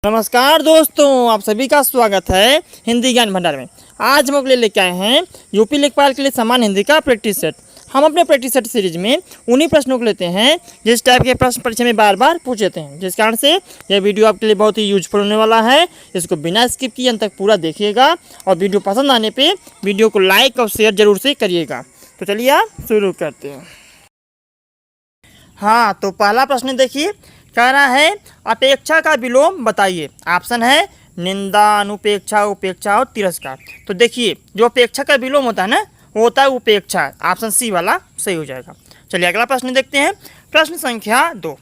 नमस्कार दोस्तों, आप सभी का स्वागत है हिंदी ज्ञान भंडार में। आज हम आपके लिए लेके आए हैं यूपी लेखपाल के लिए समान हिंदी का प्रैक्टिस सेट। हम अपने प्रैक्टिस सेट सीरीज में उन्हीं प्रश्नों को लेते हैं जिस टाइप के प्रश्न परीक्षा में बार बार पूछे जाते हैं, जिस कारण से यह वीडियो आपके लिए बहुत ही यूजफुल होने वाला है। इसको बिना स्किप किए अंत तक पूरा देखिएगा और वीडियो पसंद आने पर वीडियो को लाइक और शेयर जरूर से करिएगा। तो चलिए आप शुरू करते हैं। हाँ, तो पहला प्रश्न देखिए, कह रहा है अपेक्षा का विलोम बताइए। ऑप्शन है निंदा, अनुपेक्षा, उपेक्षा और तिरस्कार। तो देखिए, जो अपेक्षा का विलोम होता है ना, वो होता है उपेक्षा। ऑप्शन सी वाला सही हो जाएगा। चलिए अगला प्रश्न देखते हैं। प्रश्न संख्या 2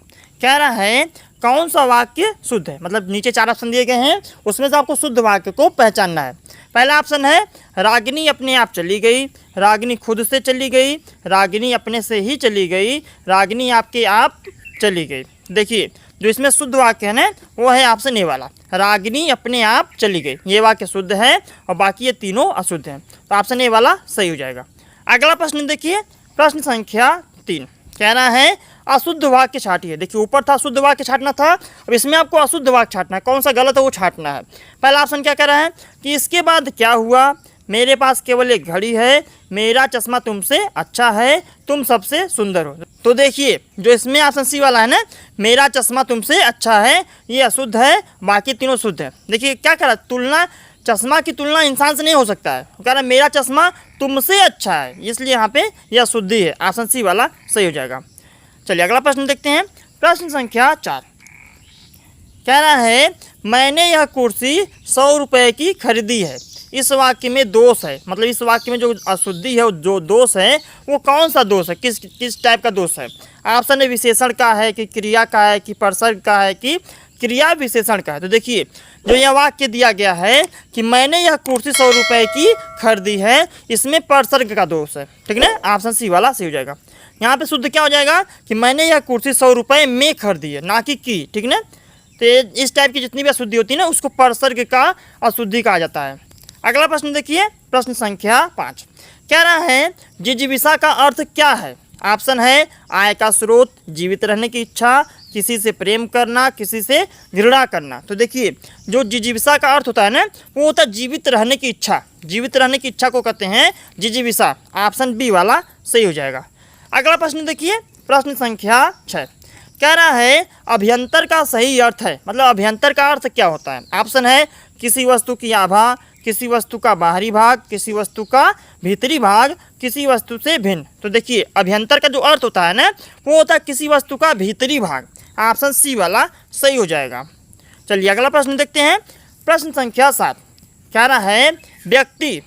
कह रहा है कौन सा वाक्य शुद्ध है। मतलब नीचे 4 ऑप्शन दिए गए हैं, उसमें से आपको शुद्ध वाक्य को पहचानना है। पहला ऑप्शन है रागिनी अपने आप चली गई, रागिनी खुद से चली गई, रागिनी अपने से ही चली गई, रागिनी आपके आप चली गई। देखिए, जो इसमें शुद्ध वाक्य है ना, वो है ऑप्शन ए वाला, रागिनी अपने आप चली गई। ये वाक्य शुद्ध है और बाकी ये तीनों अशुद्ध हैं। तो ऑप्शन ए वाला सही हो जाएगा। अगला प्रश्न देखिए, प्रश्न संख्या 3 कह रहा है अशुद्ध वाक्य छाटिए। देखिए, ऊपर था शुद्ध वाक्य छाटना था, अब इसमें आपको अशुद्ध वाक्य छाटना है। कौन सा गलत है वो छाटना है। पहला ऑप्शन क्या कह रहा है कि इसके बाद क्या हुआ, मेरे पास केवल एक घड़ी है, मेरा चश्मा तुमसे अच्छा है, तुम सबसे सुंदर हो। तो देखिए, जो इसमें ऑप्शन सी वाला है ना, मेरा चश्मा तुमसे अच्छा है, ये अशुद्ध है, बाकी तीनों शुद्ध है। देखिए क्या कह रहा है, तुलना, चश्मा की तुलना इंसान से नहीं हो सकता है। कह रहा है मेरा चश्मा तुमसे अच्छा है, इसलिए यहाँ पे यह शुद्ध ही है। ऑप्शन सी वाला सही हो जाएगा। चलिए अगला प्रश्न देखते हैं। प्रश्न संख्या 4 कह रहा है मैंने यह कुर्सी 100 रुपये की खरीदी है। इस वाक्य में दोष है। मतलब इस वाक्य में जो अशुद्धि है, जो दोष है, वो कौन सा दोष है, किस टाइप का दोष है। ऑप्शन है विशेषण का है कि क्रिया का है कि प्रसर्ग का है कि क्रिया विशेषण का है। तो देखिए, जो यह वाक्य दिया गया है कि मैंने यह कुर्सी 100 रुपये की खरीदी है, इसमें प्रसर्ग का दोष है। ठीक है ना, ऑप्शन सी वाला सही हो जाएगा। यहाँ पे शुद्ध क्या हो जाएगा कि मैंने यह कुर्सी 100 रुपये में खरीदी है, ना कि ठीक है ना। तो इस टाइप की जितनी भी अशुद्धि होती है ना, उसको प्रसर्ग का अशुद्धि कहा जाता है। अगला प्रश्न देखिए, प्रश्न संख्या 5 कह रहा है जिजीविषा का अर्थ क्या है। ऑप्शन है आय का स्रोत, जीवित रहने की इच्छा, किसी से प्रेम करना, किसी से घृणा करना। तो देखिए, जो जिजीविषा का अर्थ होता है ना, वो होता है जीवित रहने की इच्छा। जीवित रहने की इच्छा को कहते हैं जिजीविषा। ऑप्शन बी वाला सही हो जाएगा। अगला प्रश्न देखिए, प्रश्न संख्या 6 कह रहा है अभ्यंतर का सही अर्थ है। मतलब अभ्यंतर का अर्थ क्या होता है। ऑप्शन है किसी वस्तु की आभा, किसी वस्तु का बाहरी भाग, किसी वस्तु का भीतरी भाग, किसी वस्तु से भिन्न। तो देखिए, अभ्यंतर का जो अर्थ होता है ना, वो होता है किसी वस्तु का भीतरी भाग। ऑप्शन सी वाला सही हो जाएगा। चलिए अगला प्रश्न देखते हैं। प्रश्न संख्या 7 कह रहा है व्यक्ति,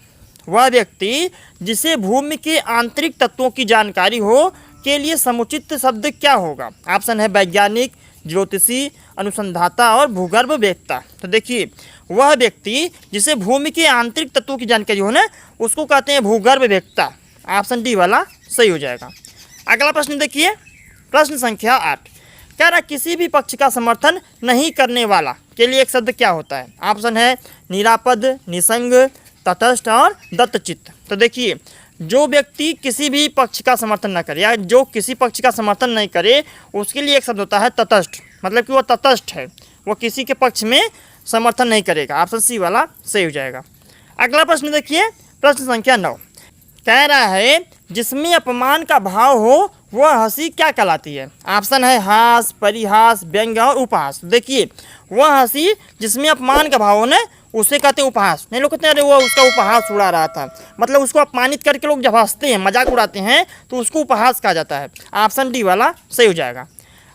वह व्यक्ति जिसे भूमि के आंतरिक तत्वों की जानकारी हो के लिए समुचित शब्द क्या होगा। ऑप्शन है वैज्ञानिक, ज्योतिषी, अनुसंधाता और भूगर्भ वेत्ता। तो देखिए, वह व्यक्ति जिसे भूमि के आंतरिक तत्वों की जानकारी हो ना, उसको कहते हैं भूगर्भ वेत्ता। ऑप्शन डी वाला सही हो जाएगा। अगला प्रश्न देखिए, प्रश्न संख्या 8 कह रहा किसी भी पक्ष का समर्थन नहीं करने वाला के लिए एक शब्द क्या होता है। ऑप्शन है निरापद, निसंग, तटस्थ और दत्तचित्त। तो देखिए, जो व्यक्ति किसी भी पक्ष का समर्थन न करे या जो किसी पक्ष का समर्थन नहीं करे, उसके लिए एक शब्द होता है तटस्थ। मतलब कि वो तटस्थ है, वो किसी के पक्ष में समर्थन नहीं करेगा। ऑप्शन सी वाला सही हो जाएगा। अगला प्रश्न देखिए, प्रश्न संख्या 9 कह रहा है जिसमें अपमान का भाव हो वह हंसी क्या कहलाती है। ऑप्शन है हास, परिहास, व्यंग और उपहास। देखिए, वह हंसी जिसमें अपमान का भाव हो ना, उसे कहते हैं उपहास। नहीं, लोग कहते हैं अरे वो उसका उपहास उड़ा रहा था। मतलब उसको अपमानित करके लोग जब हंसते हैं, मजाक उड़ाते हैं, तो उसको उपहास कहा जाता है। ऑप्शन डी वाला सही हो जाएगा।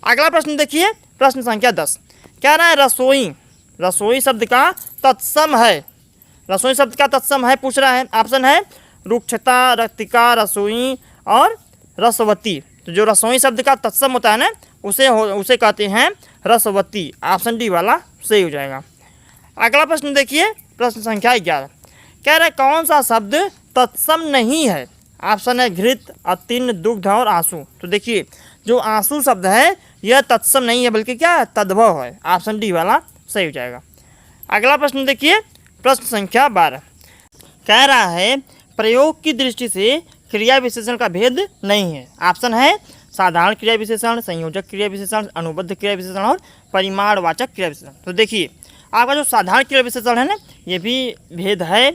अगला प्रश्न देखिए, प्रश्न संख्या 10 कह रहा है रसोई, रसोई शब्द का तत्सम है। रसोई शब्द का तत्सम है पूछ रहा है। ऑप्शन है रुक्षता, रक्तिका, रसोई और रसवती। तो जो रसोई शब्द का तत्सम होता है ना, उसे कहते हैं रसवती। ऑप्शन डी वाला सही हो जाएगा। अगला प्रश्न देखिए, प्रश्न संख्या 11 कह रहा है कौन सा शब्द तत्सम नहीं है। ऑप्शन है घृत, अतिन, दुग्ध और आंसू। तो देखिए, जो आंसू शब्द है यह तत्सम नहीं है, बल्कि क्या है, तद्भव है। ऑप्शन डी वाला सही हो जाएगा। अगला प्रश्न देखिए, प्रश्न संख्या 12 कह रहा है प्रयोग की दृष्टि से क्रिया विशेषण का भेद नहीं है। ऑप्शन है साधारण क्रिया विशेषण, संयोजक क्रिया विशेषण, अनुबद्ध क्रिया विशेषण और परिमाणवाचक क्रिया विशेषण। तो देखिए, आपका जो साधारण क्रिया विशेषण है ना, ये भी भेद है,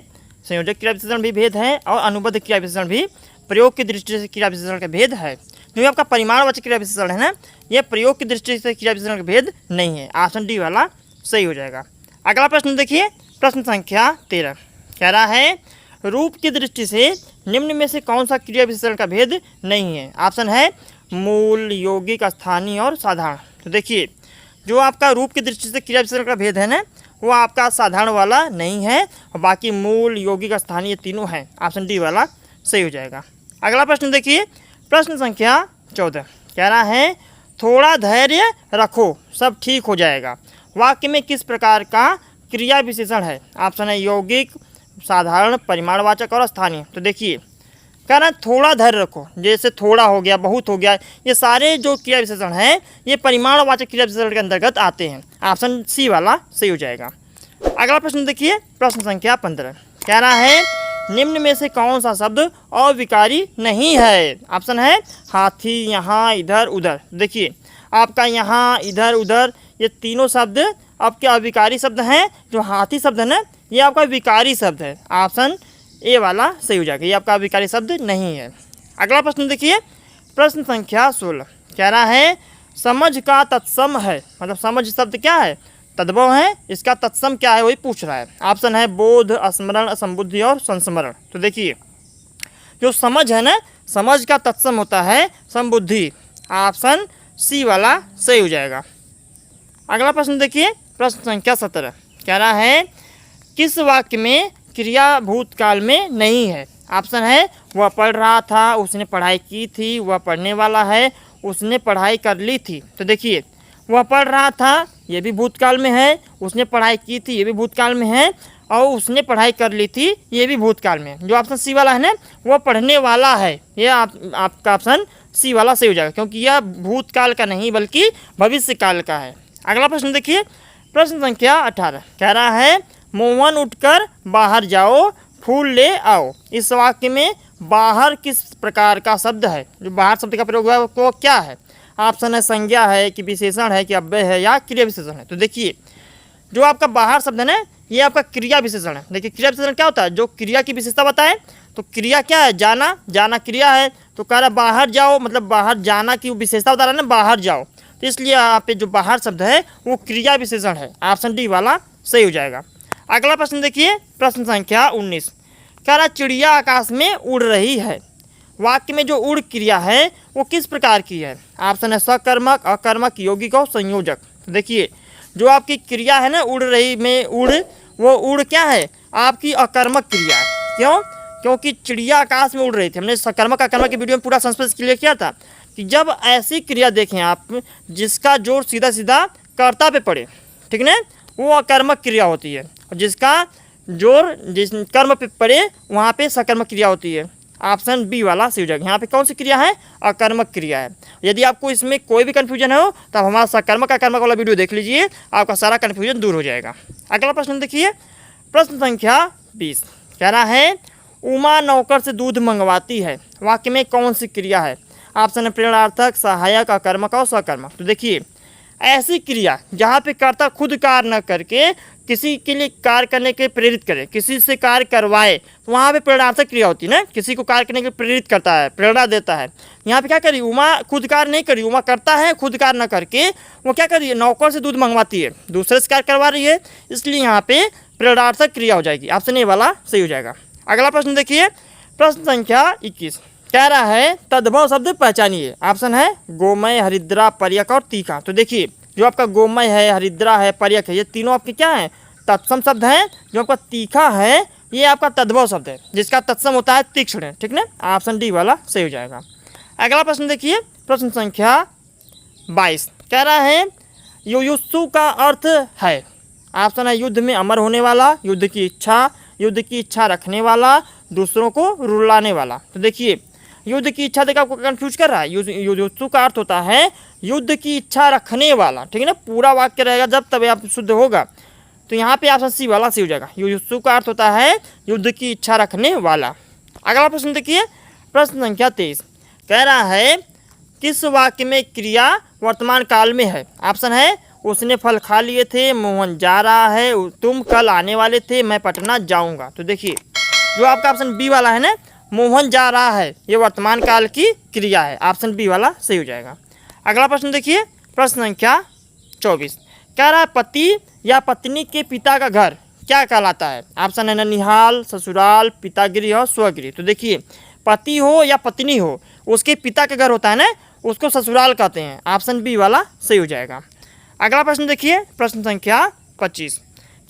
संयोजक क्रिया विशेषण भी भेद है, और अनुबंध क्रिया विशेषण भी प्रयोग की दृष्टि से क्रिया विशेषण का भेद है। जो आपका परिमाणवाचक क्रिया विशेषण है ना, ये प्रयोग की दृष्टि से क्रिया विशेषण का भेद नहीं है। ऑप्शन डी वाला सही हो जाएगा। अगला प्रश्न देखिए, प्रश्न संख्या 13 कह रहा है रूप की दृष्टि से निम्न में से कौन सा क्रिया विशेषण का भेद नहीं है। ऑप्शन है मूल, यौगिक, स्थानीय और साधारण। तो देखिए जो आपका रूप की दृष्टि से क्रिया विशेषण का भेद है ना, वो आपका साधारण वाला नहीं है, और बाकी मूल, यौगिक, स्थानीय तीनों हैं। ऑप्शन डी वाला सही हो जाएगा। अगला प्रश्न देखिए, प्रश्न संख्या 14 कह रहा है थोड़ा धैर्य रखो सब ठीक हो जाएगा। वाक्य में किस प्रकार का क्रिया विशेषण है। ऑप्शन है यौगिक, साधारण, परिमाणवाचक और स्थानीय। तो देखिए कह रहा है थोड़ा धैर्य रखो, जैसे थोड़ा हो गया, बहुत हो गया, ये सारे जो क्रिया विशेषण हैं ये परिमाणवाचक क्रिया विशेषण के अंतर्गत आते हैं। ऑप्शन सी वाला सही हो जाएगा। अगला प्रश्न देखिए, प्रश्न संख्या 15 कह रहा है निम्न में से कौन सा शब्द अविकारी नहीं है। ऑप्शन है हाथी, यहाँ, इधर, उधर। देखिए आपका यहाँ, इधर, उधर, ये तीनों शब्द आपके अविकारी शब्द हैं। जो हाथी शब्द है ना, ये आपका विकारी शब्द है। ऑप्शन ए वाला सही हो जाएगा, ये आपका विकारी शब्द नहीं है। अगला प्रश्न देखिए, प्रश्न संख्या 16 कह रहा है समझ का तत्सम है। मतलब समझ शब्द क्या है, तद्भव है, इसका तत्सम क्या है वही पूछ रहा है। ऑप्शन है बोध, स्मरण, संबुद्धि और संस्मरण। तो देखिए जो समझ है ना, समझ का तत्सम होता है संबुद्धि। ऑप्शन सी वाला सही हो जाएगा। अगला प्रश्न देखिए, प्रश्न संख्या 17 कह रहा है किस वाक्य में क्रिया भूतकाल में नहीं है। ऑप्शन है वह पढ़ रहा था, उसने पढ़ाई की थी, वह पढ़ने वाला है, उसने पढ़ाई कर ली थी। तो देखिए वह पढ़ रहा था ये भी भूतकाल में है, उसने पढ़ाई की थी ये भी भूतकाल में है, और उसने पढ़ाई कर ली थी ये भी भूतकाल में। जो ऑप्शन सी वाला है ना, वह पढ़ने वाला है, ये आपका ऑप्शन सी वाला सही हो जाएगा, क्योंकि यह भूतकाल का नहीं बल्कि भविष्य काल का है। अगला प्रश्न देखिए, प्रश्न संख्या 18 कह रहा है मोहन उठकर बाहर जाओ, फूल ले आओ। इस वाक्य में बाहर किस प्रकार का शब्द है। जो बाहर शब्द का प्रयोग हुआ है वो क्या है। ऑप्शन है संज्ञा है, कि विशेषण है, कि अव्यय है, या क्रिया विशेषण है। तो देखिए जो आपका बाहर शब्द है ना, ये आपका क्रिया विशेषण है। देखिए क्रिया विशेषण क्या होता है, जो क्रिया की विशेषता बताए। तो क्रिया क्या है, जाना, जाना क्रिया है। तो कह रहा बाहर जाओ, मतलब बाहर जाना की विशेषता बता रहा है ना, बाहर जाओ। तो इसलिए यहाँ पे जो बाहर शब्द है वो क्रिया विशेषण है। ऑप्शन डी वाला सही हो जाएगा। अगला प्रश्न देखिए, प्रश्न संख्या 19 कह रहा चिड़िया आकाश में उड़ रही है। वाक्य में जो उड़ क्रिया है वो किस प्रकार की है। ऑप्शन है सकर्मक, अकर्मक, यौगिक और संयोजक। तो देखिए जो आपकी क्रिया है ना उड़ रही में उड़, वो उड़ क्या है, आपकी अकर्मक क्रिया है। क्यों, क्योंकि चिड़िया आकाश में उड़ रही थी। हमने सकर्मक अकर्मक की वीडियो में पूरा संस्पर्श क्लियर किया था कि जब ऐसी क्रिया देखें आप जिसका जोर सीधा सीधा कर्ता पे पड़े, ठीक ना, वो अकर्मक क्रिया होती है, और जिसका जोर जिस कर्म पे पड़े वहाँ पे सकर्मक क्रिया होती है। ऑप्शन बी वाला सही हो जाएगा। यहाँ पे कौन सी क्रिया है, अकर्मक क्रिया है। यदि आपको इसमें कोई भी कन्फ्यूजन हो तो आप हमारा सकर्मक अकर्मक वाला वीडियो देख लीजिए, आपका सारा कन्फ्यूजन दूर हो जाएगा। अगला प्रश्न देखिए, प्रश्न संख्या 20 कह रहा है उमा नौकर से दूध मंगवाती है। वाक्य में कौन सी क्रिया है। ऑप्शन है प्रेरणार्थक, सहायक, अकर्मक और सकर्मक। तो देखिए ऐसी क्रिया जहाँ पे कर्ता खुद कार्य न करके किसी के लिए कार्य करने के प्रेरित करे, किसी से कार्य करवाए, तो वहाँ पे प्रेरणार्थक क्रिया होती है ना, किसी को कार्य करने के लिए प्रेरित करता है, प्रेरणा देता है। यहाँ पे क्या करी, उमा खुद कार्य नहीं करी, उमा करता है खुद कार्य न करके वो क्या करी, नौकर से दूध मंगवाती है, दूसरे से कार्य करवा रही है, इसलिए यहाँ पे प्रेरणार्थक क्रिया हो जाएगी। ऑप्शन ए वाला सही हो जाएगा। अगला प्रश्न देखिए, प्रश्न संख्या 21 कह रहा है तद्भव शब्द पहचानिए। ऑप्शन है गोमय, हरिद्रा, पर्यक और तीखा। तो देखिए जो आपका गोमय है, हरिद्रा है, पर्यक है, ये तीनों आपके क्या हैं, तत्सम शब्द हैं। जो आपका तीखा है ये आपका तद्भव शब्द है, जिसका तत्सम होता है तीक्ष्ण, ठीक ना। ऑप्शन डी वाला सही हो जाएगा। अगला प्रश्न देखिए, प्रश्न संख्या 22 कह रहा है युयुत्सु का अर्थ है। ऑप्शन है युद्ध में अमर होने वाला, युद्ध की इच्छा रखने वाला, दूसरों को रुलाने वाला। तो देखिए युद्ध की इच्छा देखकर आपको कंफ्यूज कर रहा है। युयुत्सु का अर्थ होता है युद्ध की इच्छा रखने वाला, ठीक है ना। पूरा वाक्य रहेगा जब तब आप शुद्ध होगा। तो यहाँ पे ऑप्शन सी वाला सही हो जाएगा। युयुत्सु का अर्थ होता है युद्ध की इच्छा रखने वाला। अगला प्रश्न देखिए, प्रश्न संख्या 23 कह रहा है किस वाक्य में क्रिया वर्तमान काल में है। ऑप्शन है उसने फल खा लिए थे, मोहन जा रहा है, तुम कल आने वाले थे, मैं पटना जाऊंगा। तो देखिए जो आपका ऑप्शन बी वाला है ना, मोहन जा रहा है, ये वर्तमान काल की क्रिया है। ऑप्शन बी वाला सही हो जाएगा। अगला प्रश्न देखिए, प्रश्न संख्या 24 कह रहा है पति या पत्नी के पिता का घर क्या कहलाता है। ऑप्शन है ननिहाल, ससुराल, पितागृह और स्वगृह। तो देखिए पति हो या पत्नी हो, उसके पिता का घर होता है ना, उसको ससुराल कहते हैं। ऑप्शन बी वाला सही हो जाएगा। अगला प्रश्न देखिए, प्रश्न संख्या 25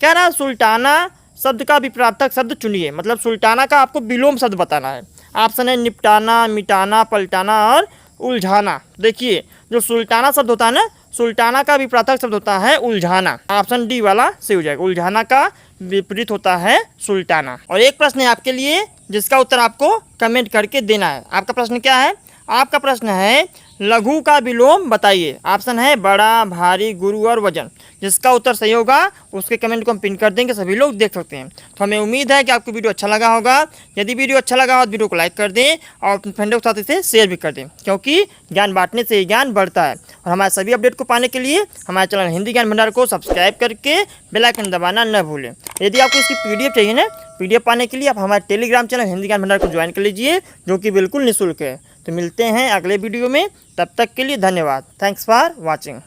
कह रहा है सुल्ताना शब्द का विपरीतार्थक शब्द चुनिए। मतलब सुल्ताना का आपको विलोम शब्द बताना है। ऑप्शन है निपटाना, मिटाना, पलटाना और उलझाना। देखिए जो सुल्ताना शब्द होता है ना, सुल्ताना का विपरीतार्थक शब्द होता है उलझाना। ऑप्शन डी वाला सही हो जाएगा। उलझाना का विपरीत होता है सुल्ताना। और एक प्रश्न है आपके लिए जिसका उत्तर आपको कमेंट करके देना है। आपका प्रश्न क्या है? आपका प्रश्न है लघु का विलोम बताइए। ऑप्शन है बड़ा, भारी, गुरु और वजन। जिसका उत्तर सही होगा उसके कमेंट को हम पिन कर देंगे, सभी लोग देख सकते हैं। तो हमें उम्मीद है कि आपको वीडियो अच्छा लगा होगा। यदि वीडियो अच्छा लगा हो तो वीडियो को लाइक कर दें और अपने फ्रेंडों के साथ इसे शेयर भी कर दें, क्योंकि ज्ञान बांटने से ही ज्ञान बढ़ता है। और हमारे सभी अपडेट को पाने के लिए हमारे चैनल हिंदी ज्ञान भंडार को सब्सक्राइब करके बेल आइकन दबाना न भूलें। यदि आपको इसकी PDF चाहिए ना, PDF पाने के लिए आप हमारे टेलीग्राम चैनल हिंदी ज्ञान भंडार को ज्वाइन कर लीजिए, जो कि बिल्कुल निःशुल्क है। तो मिलते हैं अगले वीडियो में, तब तक के लिए धन्यवाद। Thanks for watching.